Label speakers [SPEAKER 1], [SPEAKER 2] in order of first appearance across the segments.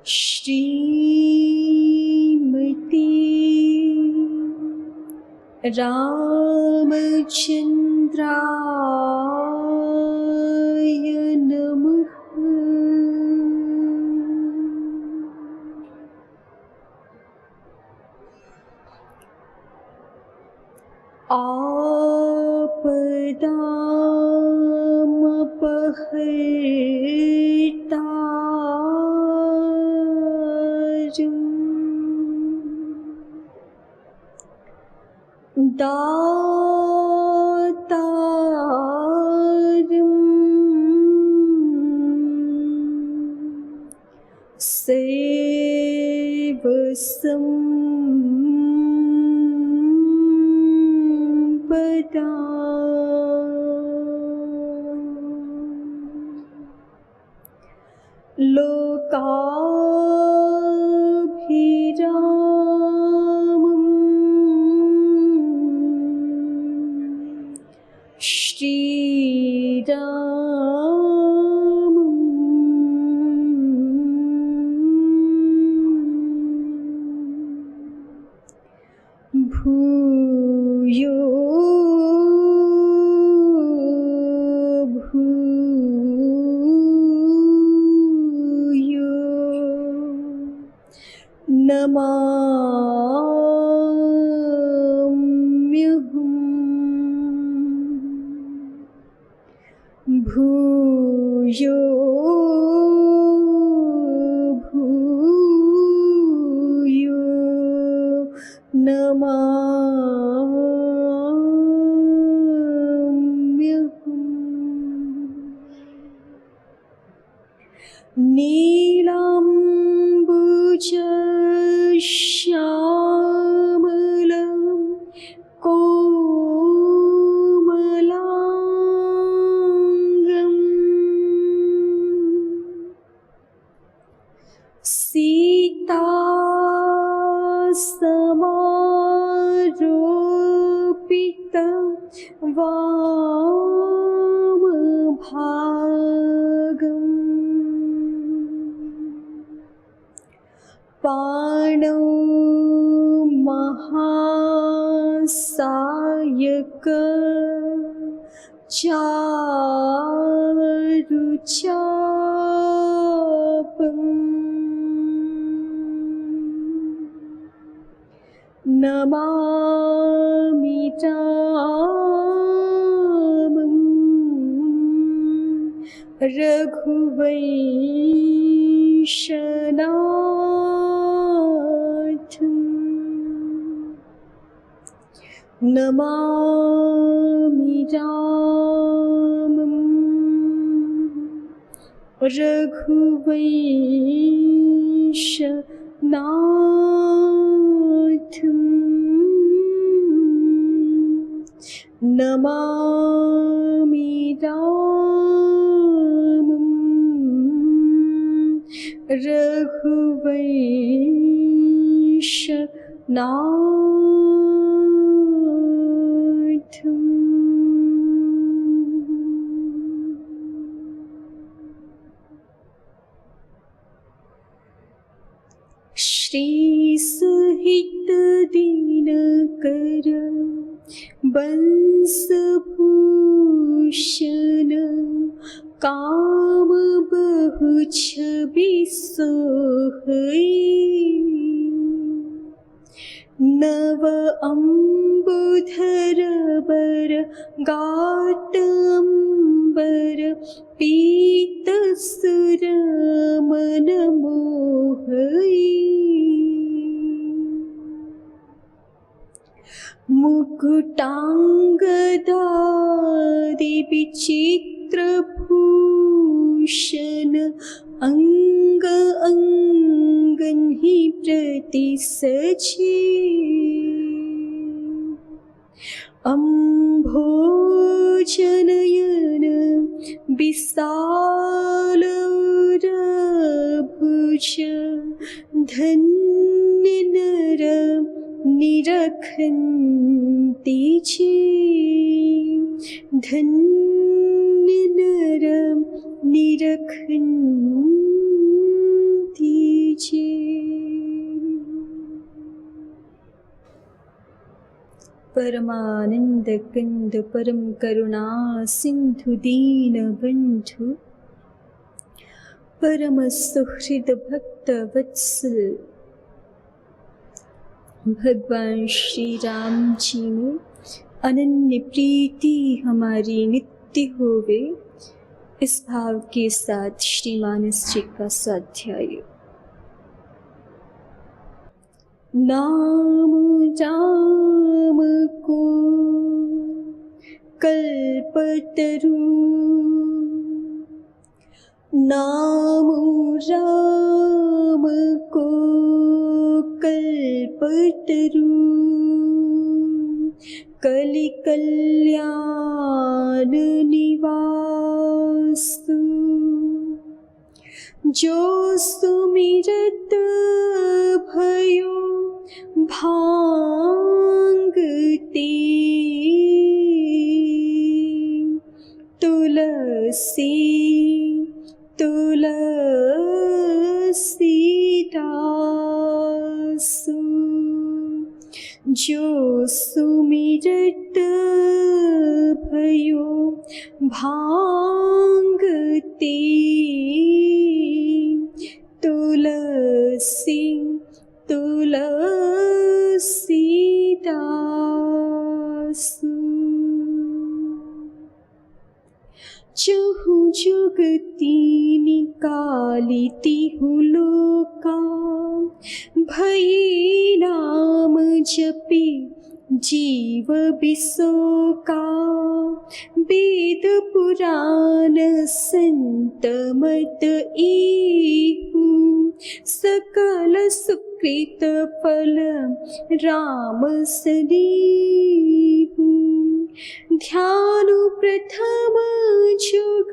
[SPEAKER 1] श्रीमती रामचंद्राय नमः। आपदामपहर्तारं दातारं सर्वसम्पदां लोकाभिरामं श्रीरामं भूयो भूयो नमाम्यहम्। भूयो भूयो नमाम्यहम्। नीलाम्बुजश्यामलं कोमलाङ्गं सीतासमारोपितं वामभागम् पाणौ महासायक चारुचापम् नमामि रामं रघुवंशनाथम्। नमामि रामं रघुवंशनाथम्। नमामि रामं रघुवंशनाथम्। श्री सुहित दिनकर बंसभूषण काम बहु छवि सोहई। नव अम्बुधर बर गाट अम्बर पीत सुर मन मोहई। मुकुटांगदादि विचित्र भूषण अंग अंगन ही प्रति सजी। अम्भोजनयन विशाल भुज धन्य नर निरखन्ति चे। धन्य नर निरखन्ति परमानंद कंद परम करुणा सिंधु दीन बंधु परम सुहृद भक्त वत्सल भगवान श्री राम जी में अनन्य प्रीति हमारी नित्य होवे, इस भाव के साथ श्री मानस जी का स्वाध्याय। नाम राम को कल्पतरु, नाम राम को कल्पतरु, कलि कल्याण निवासु। जो सुमिरत भयो भांगते, तुलसी तुलसीदासु। जो सुमिरत भयो भांगते, तुलसी तुलसीदासु। चहु जुगति निकाली तिहु लोका, भये नाम जपि जीव बिसोका। वेद पुराण संत मत इहु, सकल सुकृत फल राम सदीहु। ध्यानु प्रथम जुग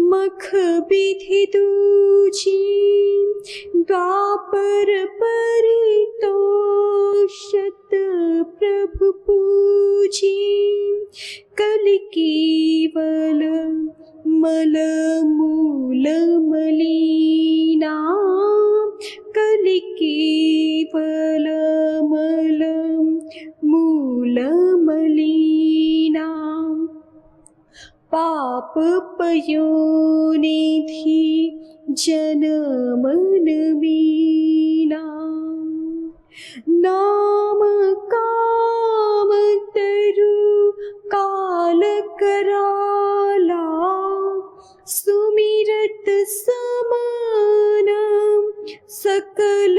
[SPEAKER 1] मख विधि दूजी, द्वापर परितोषत प्रभु पूजी। कलि केवल मल मूल मलिना, कलि केवल मल मूल मलिना। पाप पयोनिधि जनम मीना। नाम काम तरु काल कराला, सुमिरत समान सकल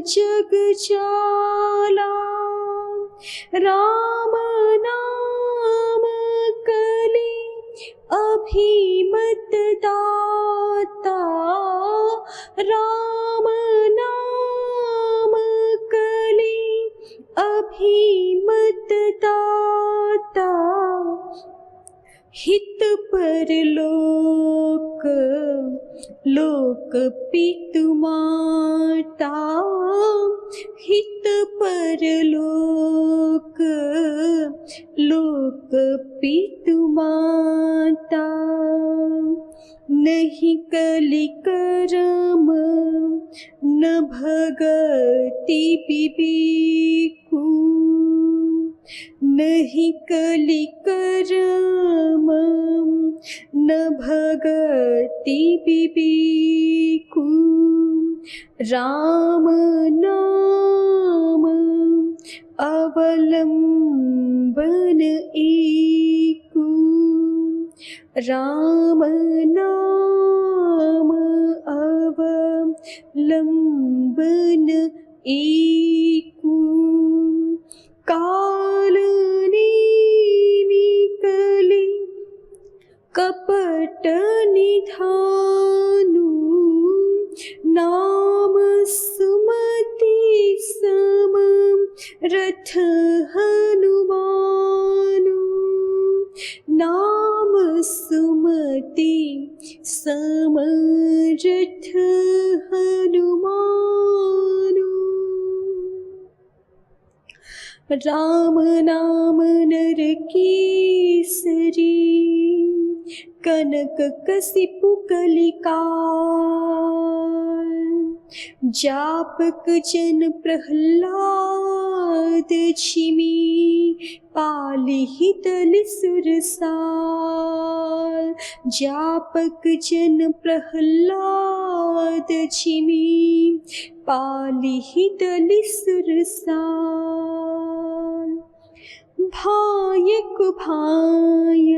[SPEAKER 1] जग जाला। राम नाम कलि अभिमत दाता, राम नाम कलि अभिमत दाता। हित परलोक लोक पितु माता, हित परलोक लोक पितु माता। नहीं कलि करम न भगति विवेकु, नहीं कलि करम न भगति विवेकु। राम नाम अवलंबन एकु, राम नाम अवलंबन एकु। काल निकले कपट निधानु, नाम सुमति सम रथ हनुमानु। नाम सुमति सम रथ हनुमानु। राम नाम नर केसरी, कनक कसिपु कलिकाल। जापक जन प्रहलाद, छिमी पालिहित सुरसाल। जापक जन प्रहलाद छिमी पालिहित सुरसाल। भायक भाय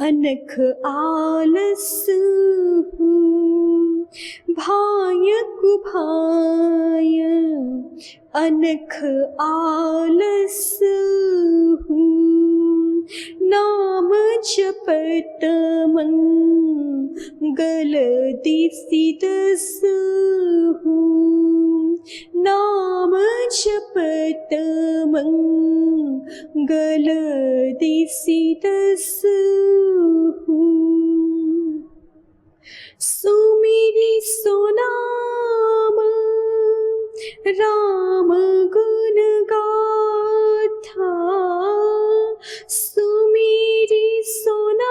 [SPEAKER 1] अनख आलस भायक भाय अनख आलस नाम जपत मंगल दिसिदस नाम जपत मंगल दिसिदस सुमिरि सोनाम राम गुण गाथा। सुमिरि सोनाम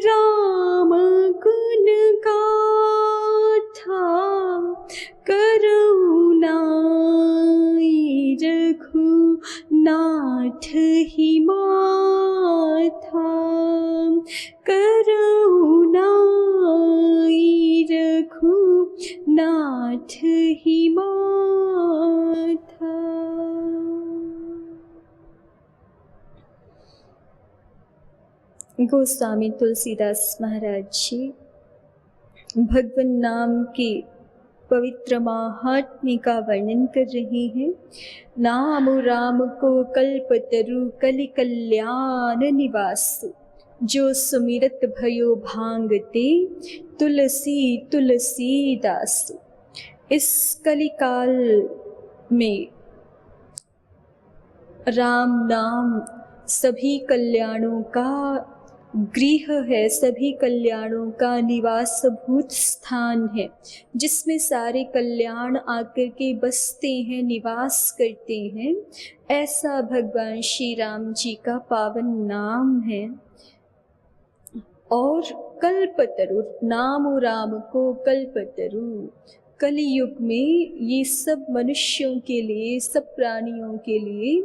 [SPEAKER 1] राम गुण गाथा। करुणाई रघुनाथ ही माथा। करुणाई रघुनाथ ही माथा। गोस्वामी तुलसीदास महाराज जी भगवान नाम के पवित्र महात्म्य का वर्णन कर रहे हैं। नाम राम को कल्पतरु कलि कल्याण निवासु। जो सुमिरत भयो भांगते तुलसी तुलसी दासु। इस कलिकाल में राम नाम सभी कल्याणों का गृह है, सभी कल्याणों का निवासभूत स्थान है, जिसमें सारे कल्याण आकर के बसते हैं, निवास करते हैं। ऐसा भगवान श्री राम जी का पावन नाम है। और कल्पतरु, नाम राम को कल्पतरु, कलियुग में ये सब मनुष्यों के लिए, सब प्राणियों के लिए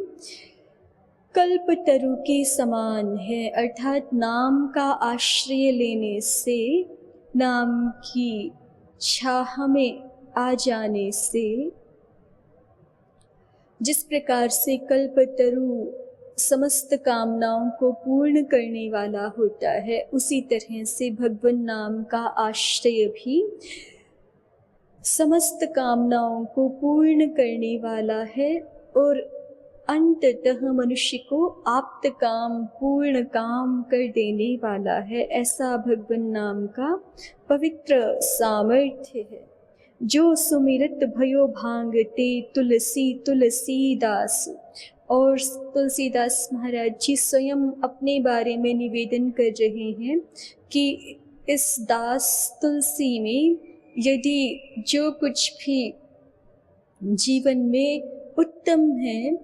[SPEAKER 1] कल्पतरु के समान है। अर्थात नाम का आश्रय लेने से, नाम की छाह में आ जाने से, जिस प्रकार से कल्पतरु समस्त कामनाओं को पूर्ण करने वाला होता है, उसी तरह से भगवान नाम का आश्रय भी समस्त कामनाओं को पूर्ण करने वाला है और अंततः मनुष्य को आप्त काम, पूर्ण काम कर देने वाला है। ऐसा भगवान नाम का पवित्र सामर्थ्य है। जो सुमिरत भयो भांगते तुलसी तुलसी दास। और तुलसीदास महाराज जी स्वयं अपने बारे में निवेदन कर रहे हैं कि इस दास तुलसी में यदि जो कुछ भी जीवन में उत्तम है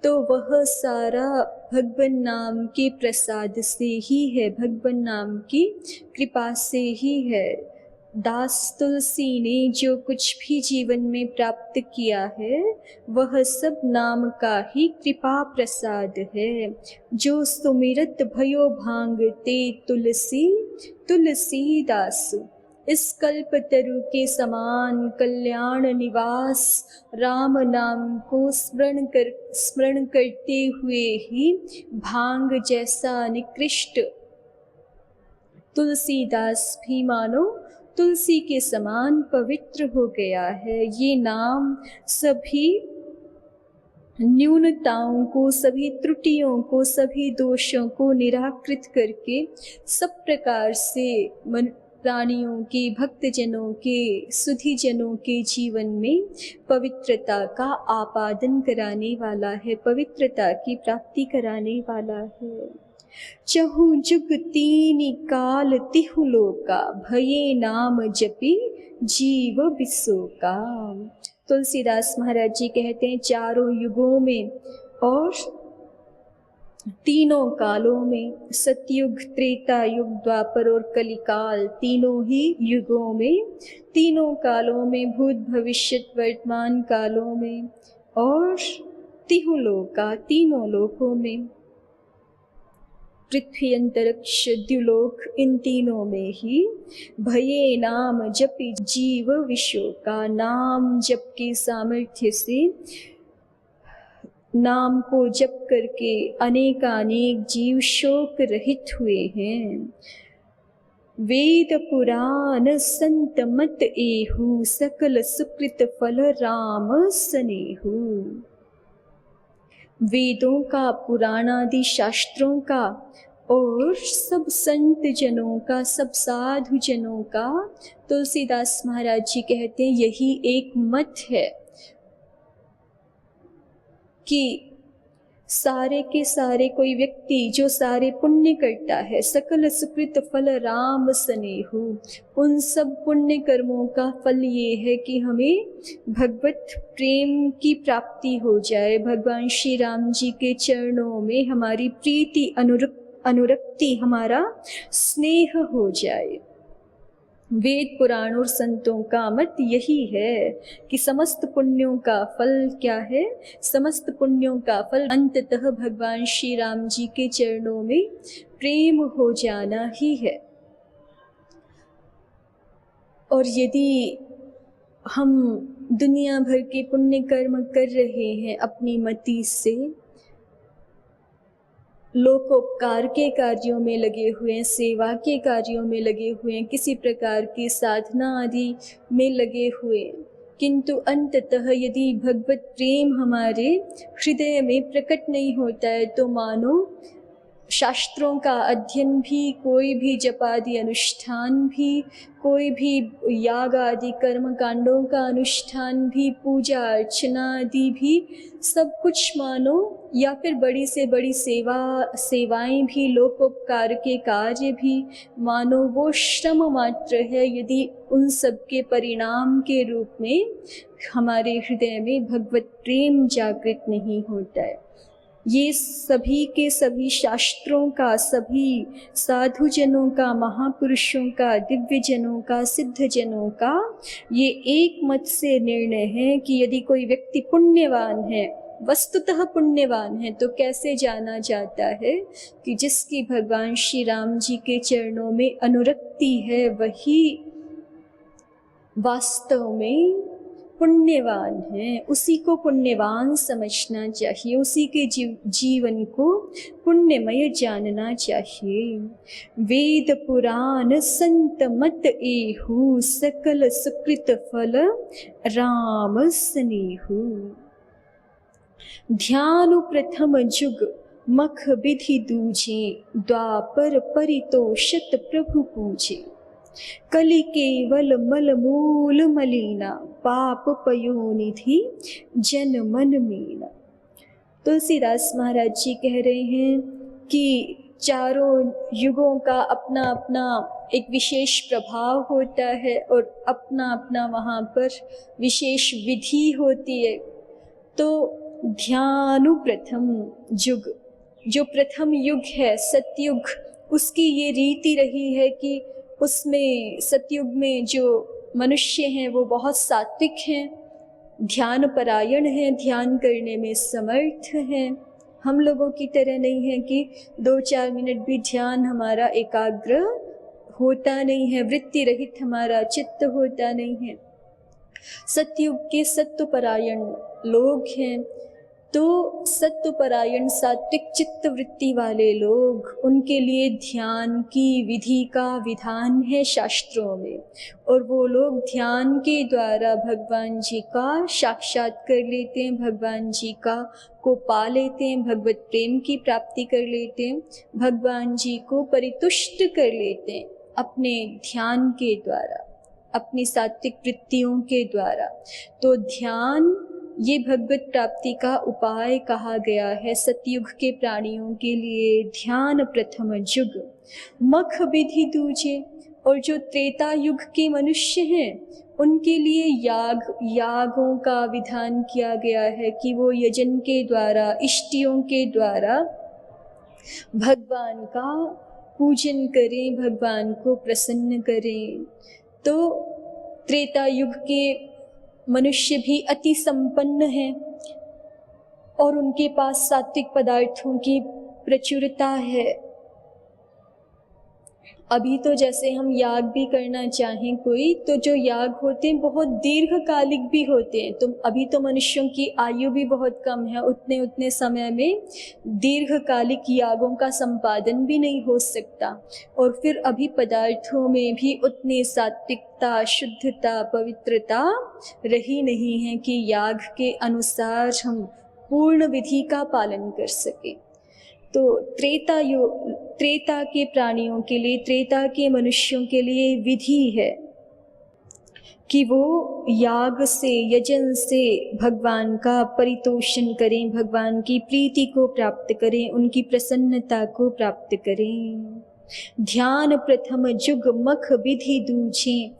[SPEAKER 1] तो वह सारा भगवान नाम के प्रसाद से ही है, भगवान नाम की कृपा से ही है। दास तुलसी ने जो कुछ भी जीवन में प्राप्त किया है वह सब नाम का ही कृपा प्रसाद है। जो सुमिरत भयो भांगते तुलसी तुलसी दास। इस कल्पतरु के समान कल्याण निवास राम नाम को स्मरण करते हुए ही भांग जैसा निकृष्ट तुलसीदास भी मानो तुलसी के समान पवित्र हो गया है। ये नाम सभी न्यूनताओं को, सभी त्रुटियों को, सभी दोषों को निराकृत करके सब प्रकार से प्राणियों के, भक्तजनों के, सुधीजनों के जीवन में पवित्रता का आपादन कराने वाला है, पवित्रता की प्राप्ति कराने वाला है। चहु जुग तीन काल तिहु लोका भये नाम जपी जीव बिसोका। तुलसीदास महाराज जी कहते हैं चारों युगों में और तीनों कालों में, सतयुग, त्रेता युग, द्वापर और कलिकाल, तीनों ही युगों में, तीनों कालों में, भूत भविष्य वर्तमान कालों में और तिहु लोका, तीनों लोकों में, पृथ्वी, अंतरिक्ष, द्युलोक, इन तीनों में ही भये नाम जपि जीव विश्व का, नाम जप के सामर्थ्य से, नाम को जप करके अनेकानेक जीव शोक रहित हुए हैं। वेद पुराण संत मत एहु, सकल सुकृत फल राम सनेहु। वेदों का, पुराणादि शास्त्रों का और सब संत जनों का, सब साधु जनों का, तुलसीदास महाराज जी कहते हैं यही एक मत है कि सारे के सारे कोई व्यक्ति जो सारे पुण्य करता है, सकल सुकृत फल राम सनेहु, उन सब पुण्य कर्मों का फल ये है कि हमें भगवत प्रेम की प्राप्ति हो जाए, भगवान श्री राम जी के चरणों में हमारी प्रीति, अनुरक्ति, हमारा स्नेह हो जाए। वेद पुराण और संतों का मत यही है कि समस्त पुण्यों का फल क्या है? समस्त पुण्यों का फल अंततः भगवान श्री राम जी के चरणों में प्रेम हो जाना ही है। और यदि हम दुनिया भर के पुण्य कर्म कर रहे हैं अपनी मति से, लोकोपकार के कार्यों में लगे हुए हैं, सेवा के कार्यों में लगे हुए हैं, किसी प्रकार की साधना आदि में लगे हुए हैं, किंतु अंततः यदि भगवत प्रेम हमारे हृदय में प्रकट नहीं होता है तो मानो शास्त्रों का अध्ययन भी, कोई भी जपादि अनुष्ठान भी, कोई भी याग आदि कर्म कांडों का अनुष्ठान भी, पूजा अर्चना आदि भी, सब कुछ मानो, या फिर बड़ी से बड़ी सेवाएं भी, लोकोपकार के कार्य भी मानो वो श्रम मात्र है यदि उन सब के परिणाम के रूप में हमारे हृदय में भगवत प्रेम जागृत नहीं होता है। ये सभी के सभी शास्त्रों का, सभी साधु जनों का, महापुरुषों का, दिव्य जनों का, सिद्ध जनों का ये एक मत से निर्णय है कि यदि कोई व्यक्ति पुण्यवान है, वस्तुतः पुण्यवान है, तो कैसे जाना जाता है कि जिसकी भगवान श्री राम जी के चरणों में अनुरक्ति है वही वास्तव में पुण्यवान है। उसी को पुण्यवान समझना चाहिए, उसी के जीवन को पुण्यमय जानना चाहिए। वेद पुराण संत मत एहु, सकल सुकृत फल राम सनेहु। ध्यान प्रथम जुग मख विधि दूजे, द्वापर परितोषत प्रभु पूजे। कलि केवल मल मूल मलिना, पाप पयोनिधि जन मन मीना। तुलसीदास महाराज जी कह रहे हैं कि चारों युगों का अपना अपना एक विशेष प्रभाव होता है और अपना अपना वहाँ पर विशेष विधि होती है। तो ध्यानु प्रथम युग, जो प्रथम युग है सतयुग, उसकी ये रीति रही है कि उसमें सतयुग में जो मनुष्य हैं वो बहुत सात्विक हैं, ध्यान परायण हैं, ध्यान करने में समर्थ हैं। हम लोगों की तरह नहीं है कि 2-4 मिनट भी ध्यान हमारा एकाग्र होता नहीं है, वृत्ति रहित हमारा चित्त होता नहीं है। सतयुग के सत्वपरायण लोग हैं, तो सत्वपरायण सात्विक चित्त वृत्ति वाले लोग, उनके लिए ध्यान की विधि का विधान है शास्त्रों में, और वो लोग ध्यान के द्वारा भगवान जी का साक्षात कर लेते हैं, भगवान जी का को पा लेते हैं, भगवत प्रेम की प्राप्ति कर लेते हैं, भगवान जी को परितुष्ट कर लेते हैं अपने ध्यान के द्वारा, अपनी सात्विक वृत्तियों के द्वारा। तो ध्यान ये भगवत प्राप्ति का उपाय कहा गया है सतयुग के प्राणियों के लिए। ध्यान प्रथम युग मख विधि दूजे, और जो त्रेता युग के मनुष्य हैं उनके लिए यागों का विधान किया गया है कि वो यजन के द्वारा, इष्टियों के द्वारा भगवान का पूजन करें, भगवान को प्रसन्न करें। तो त्रेता युग के मनुष्य भी अति संपन्न हैं और उनके पास सात्विक पदार्थों की प्रचुरता है। अभी तो जैसे हम याग भी करना चाहें कोई, तो जो याग होते हैं बहुत दीर्घकालिक भी होते हैं। तो अभी तो मनुष्यों की आयु भी बहुत कम है, उतने समय में दीर्घकालिक यागों का संपादन भी नहीं हो सकता। और फिर अभी पदार्थों में भी उतनी सात्विकता, शुद्धता, पवित्रता रही नहीं है कि याग के अनुसार हम पूर्ण विधि का पालन कर सके। तो त्रेता के प्राणियों के लिए, त्रेता के मनुष्यों के लिए विधि है कि वो याग से, यजन से भगवान का परितोषण करें, भगवान की प्रीति को प्राप्त करें, उनकी प्रसन्नता को प्राप्त करें। ध्यान प्रथम जुग मख विधि दूजे,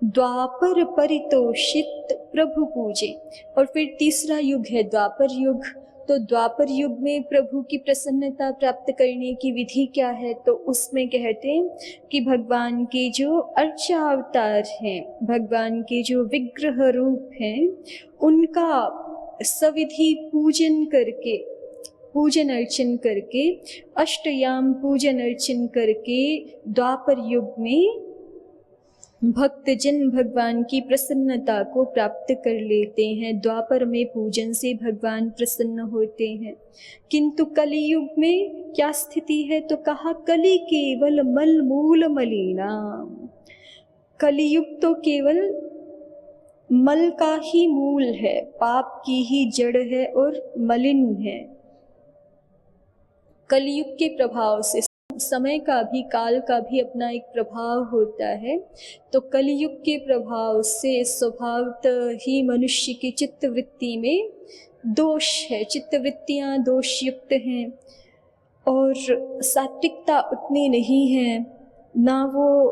[SPEAKER 1] द्वापर परितोषित प्रभु पूजे। और फिर तीसरा युग है द्वापर युग। तो द्वापर युग में प्रभु की प्रसन्नता प्राप्त करने की विधि क्या है? तो उसमें कहते हैं कि भगवान के जो अर्चावतार हैं, भगवान के जो विग्रह रूप हैं, उनका सविधि पूजन करके, पूजन अर्चन करके, अष्टयाम पूजन अर्चन करके द्वापर युग में भक्तजन भगवान की प्रसन्नता को प्राप्त कर लेते हैं। द्वापर में पूजन से भगवान प्रसन्न होते हैं। किंतु कलियुग में क्या स्थिति है? तो कहा कलि केवल मल मूल मलिना। कलियुग तो केवल मल का ही मूल है, पाप की ही जड़ है और मलिन है। कलियुग के प्रभाव से, समय का भी, काल का भी अपना एक प्रभाव होता है। तो कलियुग के प्रभाव से स्वभावतः ही मनुष्य की चित्तवृत्ति में दोष है, चित्तवृत्तियाँ दोषयुक्त हैं और सात्विकता उतनी नहीं है, ना वो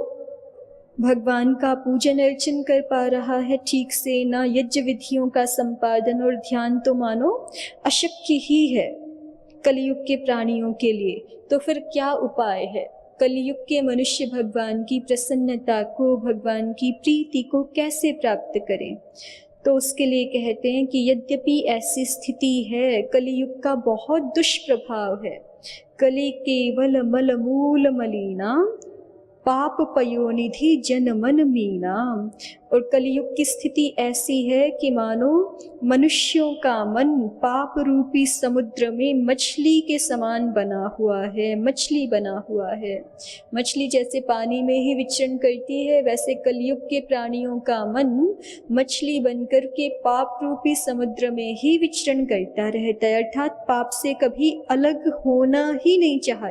[SPEAKER 1] भगवान का पूजन अर्चन कर पा रहा है ठीक से, ना यज्ञ विधियों का संपादन और ध्यान तो मानो अशक्य ही है कलियुग के प्राणियों के लिए। तो फिर क्या उपाय है? कलियुग के मनुष्य भगवान की प्रसन्नता को, भगवान की प्रीति को कैसे प्राप्त करें? तो उसके लिए कहते हैं कि यद्यपि ऐसी स्थिति है, कलियुग का बहुत दुष्प्रभाव है। कलि केवल मल मूल मलिना, पाप पयोनिधि जन मन मीना। और कलियुग की स्थिति ऐसी है कि मानो मनुष्यों का मन पाप रूपी समुद्र में मछली के समान बना हुआ है, मछली बना हुआ है। मछली जैसे पानी में ही विचरण करती है, वैसे कलियुग के प्राणियों का मन मछली बनकर के पाप रूपी समुद्र में ही विचरण करता रहता है, अर्थात पाप से कभी अलग होना ही नहीं चाहता।